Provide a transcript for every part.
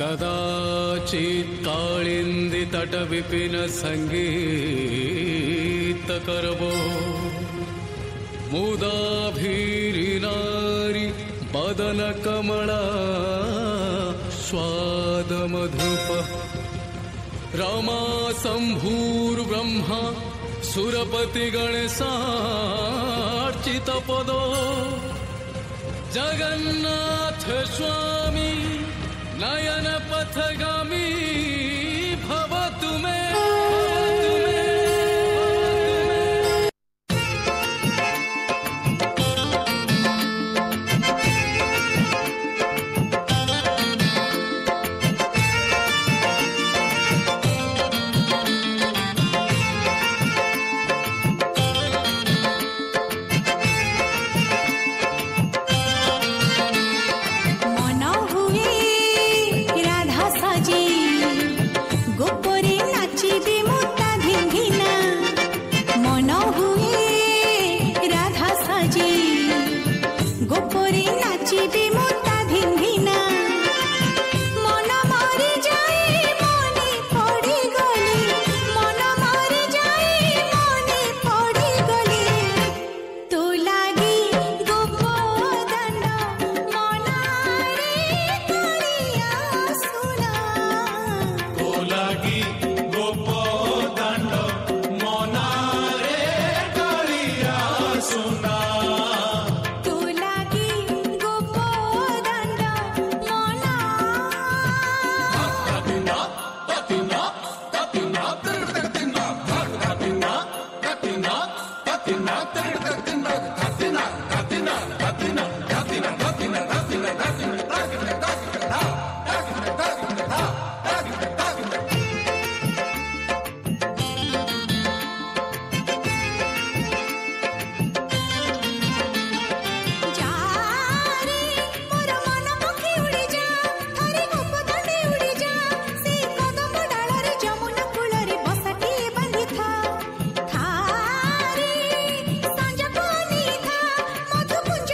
कदाचित् कालिन्दी तट विपिन संगीत करबो मुदा भीरिनारी बदन कमला स्वाद मधुप रमा शंभुर्ब्रह्मा सुरपति गणेशार्चित पदो जगन्नाथ स्वामी नयन पथगामी भवतु मे कुंज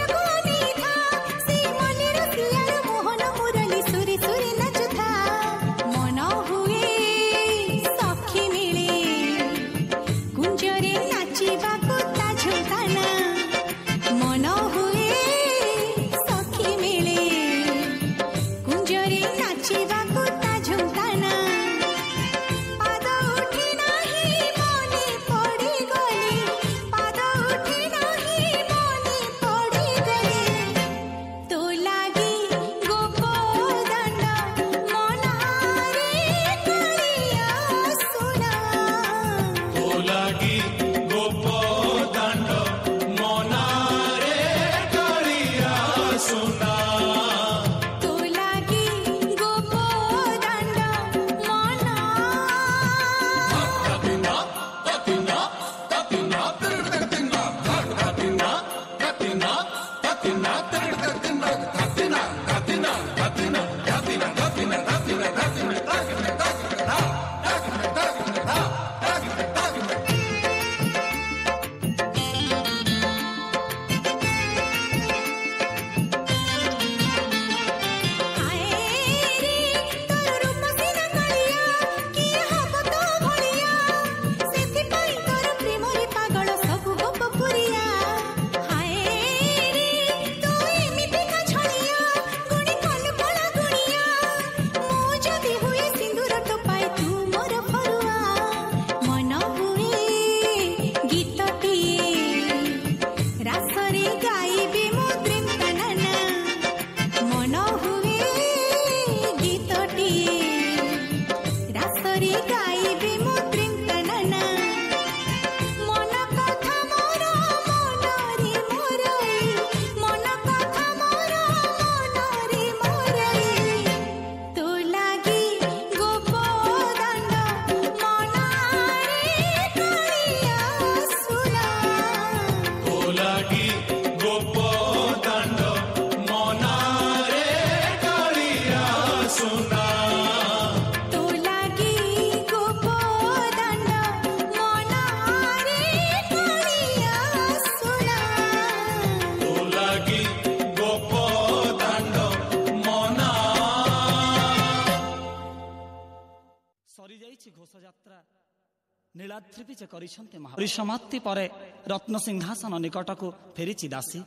ଦେବୀ ଯେ କରିଛନ୍ତି ପରିସମାପ୍ତି ପରେ ରତ୍ନ ସିଂହାସନ ନିକଟକୁ ଫେରିଛି ଦାସୀ।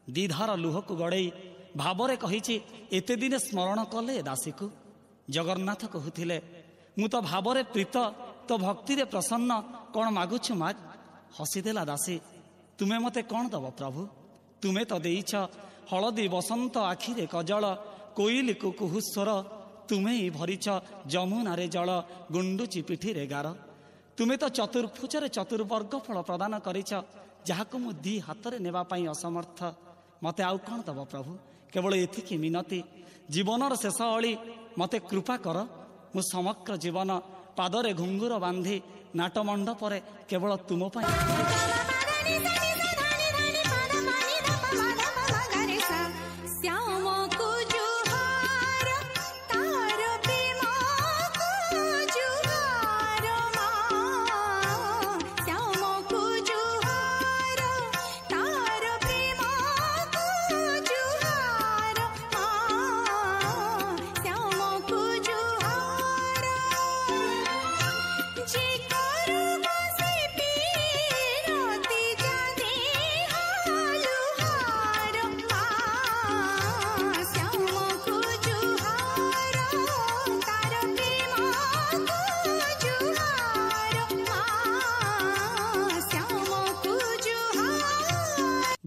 ଦିଧାର ଲୁହକୁ ଗଡ଼େଇ ଭାବରେ କହିଛି, ଏତେ ଦିନେ ସ୍ମରଣ କଲେ ଦାସୀକୁ। ଜଗନ୍ନାଥ କହୁଥିଲେ, ମୁଁ ତ ଭାବରେ ପ୍ରୀତ, ତ ଭକ୍ତିରେ ପ୍ରସନ୍ନ, କ'ଣ ମାଗୁଛୁ ମାଗ। ହସିଦେଲା ଦାସୀ, ତୁମେ ମୋତେ କ'ଣ ଦେବ ପ୍ରଭୁ? ତୁମେ ତ ଦେଇଛ ହଳଦୀ ବସନ୍ତ ଆଖିରେ କଜଳ, କୋଇଲିକୁ କୁହୁସ୍ୱର, ତୁମେ ହିଁ ଭରିଛ ଯମୁନାରେ ଜଳ, ଗୁଣ୍ଡୁଚି ପିଠିରେ ଗାର। ତୁମେ ତ ଚତୁର୍ଭୁଜରେ ଚତୁର୍ବର୍ଗ ଫଳ ପ୍ରଦାନ କରିଛ, ଯାହାକୁ ମୁଁ ଦି ହାତରେ ନେବା ପାଇଁ ଅସମର୍ଥ। ମୋତେ ଆଉ କ'ଣ ଦେବ ପ୍ରଭୁ? କେବଳ ଏତିକି ମିନତି, ଜୀବନର ଶେଷ ଅଳି ମୋତେ କୃପା କର। ମୁଁ ସମଗ୍ର ଜୀବନ ପାଦରେ ଘୁଙ୍ଗୁର ବାନ୍ଧି ନାଟ ମଣ୍ଡପରେ କେବଳ ତୁମ ପାଇଁ।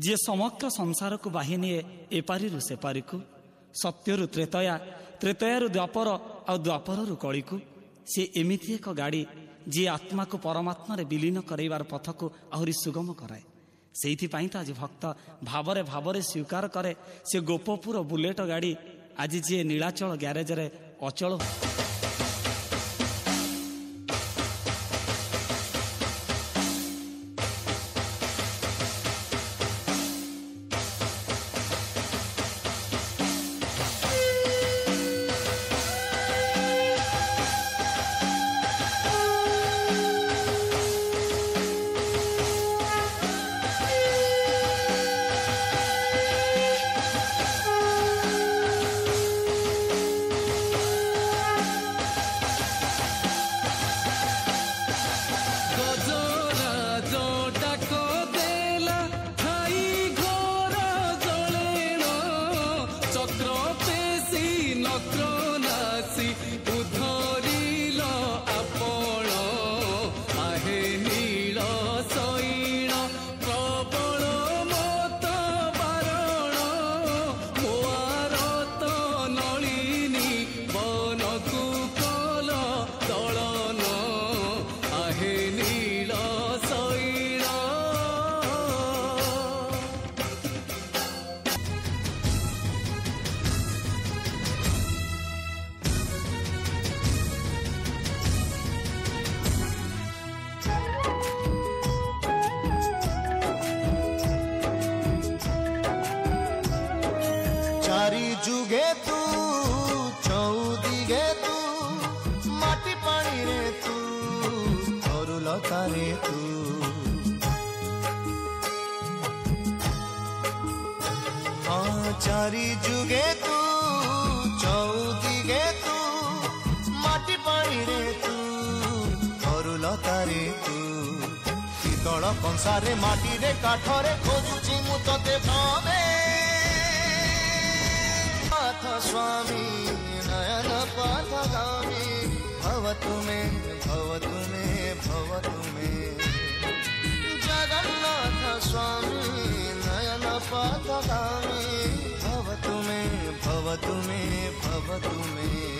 ଯିଏ ସମଗ୍ର ସଂସାରକୁ ବାହି ନିଏ ଏପାରିରୁ ସେପାରିକୁ, ସତ୍ୟରୁ ତ୍ରେତୟା, ତ୍ରେତୟାରୁ ଦ୍ୱାପର, ଆଉ ଦ୍ୱାପରରୁ କଳିକୁ, ସେ ଏମିତି ଏକ ଗାଡ଼ି ଯିଏ ଆତ୍ମାକୁ ପରମାତ୍ମାରେ ବିଲୀନ କରାଇବାର ପଥକୁ ଆହୁରି ସୁଗମ କରାଏ। ସେଇଥିପାଇଁ ତ ଆଜି ଭକ୍ତ ଭାବରେ ଭାବରେ ସ୍ୱୀକାର କରେ, ସେ ଗୋପପୁର ବୁଲେଟ ଗାଡ଼ି ଆଜି ଯିଏ ନୀଳାଚଳ ଗ୍ୟାରେଜରେ ଅଚଳ। चारि जुगे तू चौदिगे तू माटी पानी रे तू तरुलता रे तू हाँ चारि जुगे तू चौदिगे तू माटी पानी रे तू तरुलता रे तू पितल कंसारे माटी रे काठरे खोजुची मु तते भावे स्वामी नयन पथगामी भवतु मे भवतु मे भवतु मे जगन्नाथ स्वामी नयन पथगामी भवतु मे भवतु मे भवतु मे।